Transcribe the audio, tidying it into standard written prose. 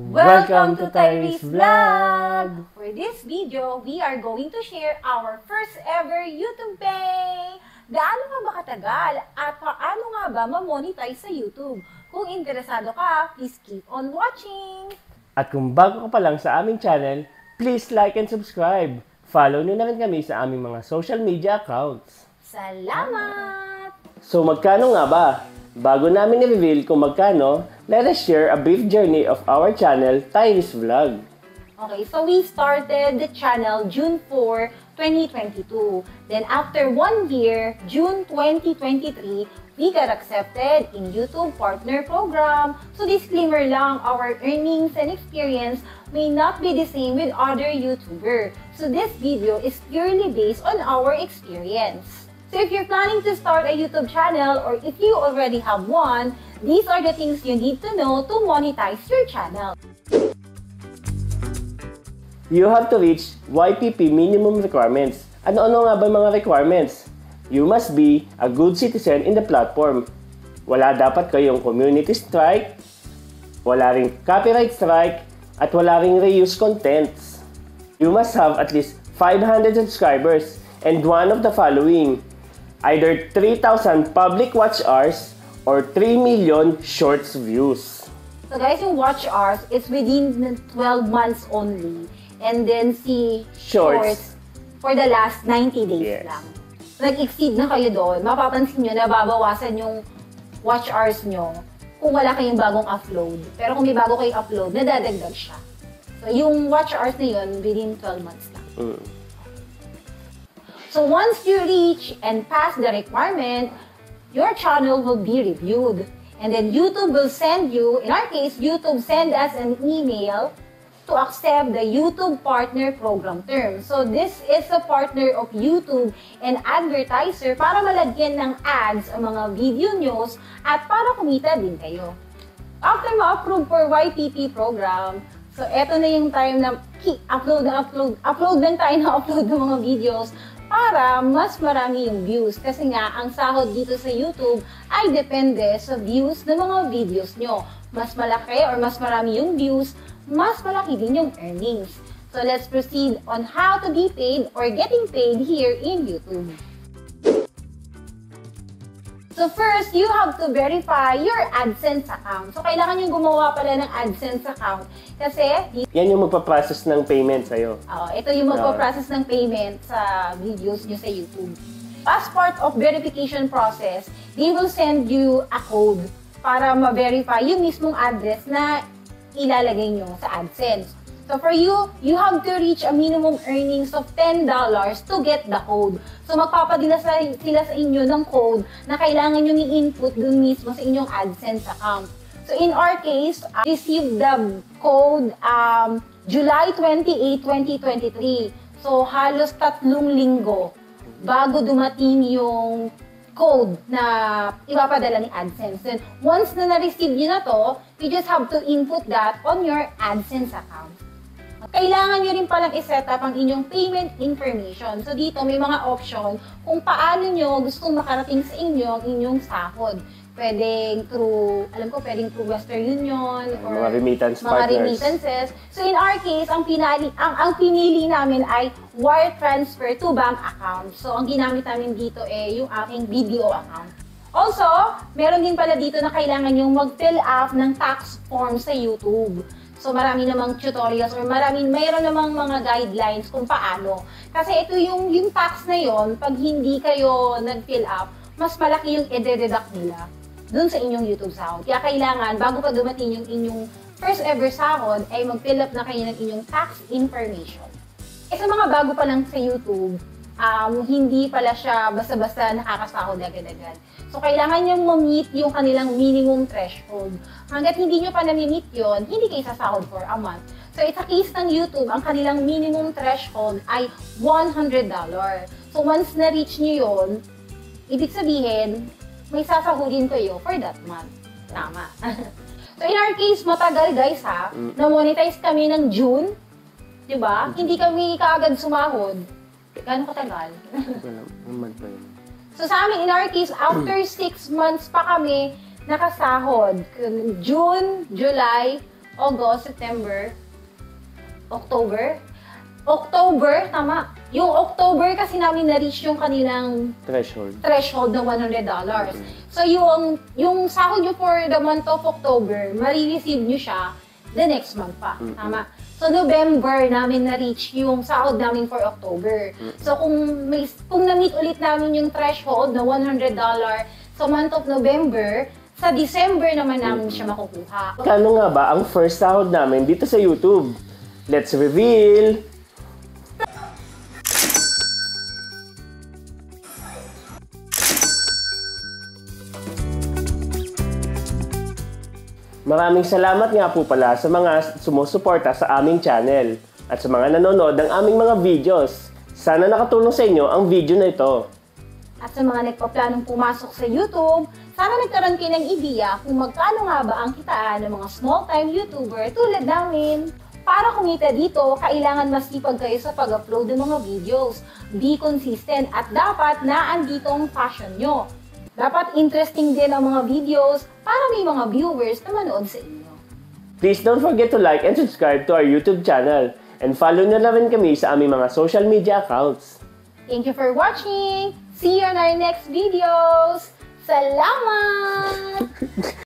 Welcome to Tyrese Vlog! For this video, we are going to share our first ever YouTube pay! Gaano nga ba katagal at paano nga ba ma-monetize sa YouTube? Kung interesado ka, please keep on watching! At kung bago ka pa lang sa aming channel, please like and subscribe. Follow nyo na rin kami sa aming mga social media accounts. Salamat! So magkano nga ba? Bago namin i-reveal kung magkano, let us share a brief journey of our channel, Tyrese Vlog. Okay, so we started the channel June 4, 2022. Then after 1 year, June 2023, we got accepted in YouTube Partner Program. So disclaimer lang, our earnings and experience may not be the same with other YouTubers. So this video is purely based on our experience. So if you're planning to start a YouTube channel or if you already have one, these are the things you need to know to monetize your channel. You have to reach YPP minimum requirements. Ano-ano nga ba mga requirements? You must be a good citizen in the platform. Wala dapat kayong community strike, wala ring copyright strike, at wala ring reuse contents. You must have at least 500 subscribers and one of the following. Either 3,000 public watch hours or 3 million shorts views. So guys, yung watch hours is within 12 months only. And then si shorts for the last 90 days lang. Nag-exceed na kayo doon, mapapansin nyo na babawasan yung watch hours nyo kung wala kayong bagong upload. Pero kung may bago kayong upload, nadadagdag siya. So yung watch hours na yun, within 12 months lang. So once you reach and pass the requirement, your channel will be reviewed. And then YouTube will send you, in our case, YouTube send us an email to accept the YouTube Partner Program term. So this is a partner of YouTube and advertiser para malagyan ng ads ang mga video news at para kumita din kayo. After ma-approve for YPP program, so eto na yung time na upload lang tayo na upload ng mga videos para mas marami yung views. Kasi nga, ang sahod dito sa YouTube ay depende sa views ng mga videos nyo. Mas malaki or mas marami yung views, mas malaki din yung earnings. So let's proceed on how to be paid or getting paid here in YouTube. So first, you have to verify your AdSense account. So kailangan yung gumawa pala ng AdSense account kasi yan yung magpa-process ng payment sa'yo. Ito yung magpa-process ng payment sa videos nyo sa YouTube. As part of verification process, they will send you a code para ma-verify yung mismong address na ilalagay nyo sa AdSense. So for you, you have to reach a minimum earnings of $10 to get the code. So magpapadala sila sa inyo ng code na kailangan nyo i-input dun mismo sa inyong AdSense account. So in our case, I received the code July 28, 2023. So halos 3 linggo bago dumating yung code na ipapadala ni AdSense. Then once na na-receive nyo na to, you just have to input that on your AdSense account. Kailangan nyo rin palang i-set up ang inyong payment information. So dito may mga option kung paano nyo gustong makarating sa inyo ang inyong sahod. Pwedeng through, alam ko, pwedeng through Western Union or mga remittance partners. Remittances. So in our case, ang pinili namin ay wire transfer to bank account. So ang ginamit namin dito yung aking BDO account. Also, meron din pala dito na kailangan yung mag-fill up ng tax form sa YouTube. So marami namang tutorials or mayroon namang mga guidelines kung paano. Kasi ito yung tax na yon, pag hindi kayo nag-fill up, mas malaki yung i-deduct nila dun sa inyong YouTube sahod. Kaya kailangan, bago pa dumating yung inyong first ever sahod, ay mag-fill up na kayo ng inyong tax information. Sa mga bago pa lang sa YouTube, hindi pala siya basta-basta nakakasahod agad-agad. So, kailangan nyo ma-meet yung kanilang minimum threshold. Hanggat hindi nyo pa na-meet yun, hindi kayo sasahod for a month. So, sa case ng YouTube, ang kanilang minimum threshold ay $100. So, once na-reach nyo yun, ibig sabihin, may sasahodin kayo for that month. Tama. So, in our case, matagal guys ha. Na-monetize kami ng June. Diba? Hindi kami kaagad sumahod. Gano'ng katagal? So sa amin, in our case, after 6 months pa kami nakasahod. June, July, August, September, October, tama. Yung October kasi namin na-reach yung kanilang threshold ng $100. So yung sahod nyo for the month of October, marireceive nyo siya the next month pa. Tama. So November namin na-reach yung sahod namin for October. So kung na-meet ulit namin yung threshold na $100 sa month of November, sa December naman namin siya makukuha. Kano nga ba ang first sahod namin dito sa YouTube? Let's reveal! Maraming salamat nga po pala sa mga sumusuporta sa aming channel at sa mga nanonood ng aming mga videos. Sana nakatulong sa inyo ang video na ito. At sa mga nagpaplanong pumasok sa YouTube, sana nagkaroon kayo ng ideya kung magkano nga ba ang kitaan ng mga small-time YouTuber tulad namin. Para kumita dito, kailangan masipag kayo sa pag-upload ng mga videos. Be consistent at dapat na andito ang passion nyo. Dapat interesting din ang mga videos para may mga viewers na manood sa inyo. Please don't forget to like and subscribe to our YouTube channel and follow na rin kami sa aming mga social media accounts. Thank you for watching! See you on our next videos! Salamat!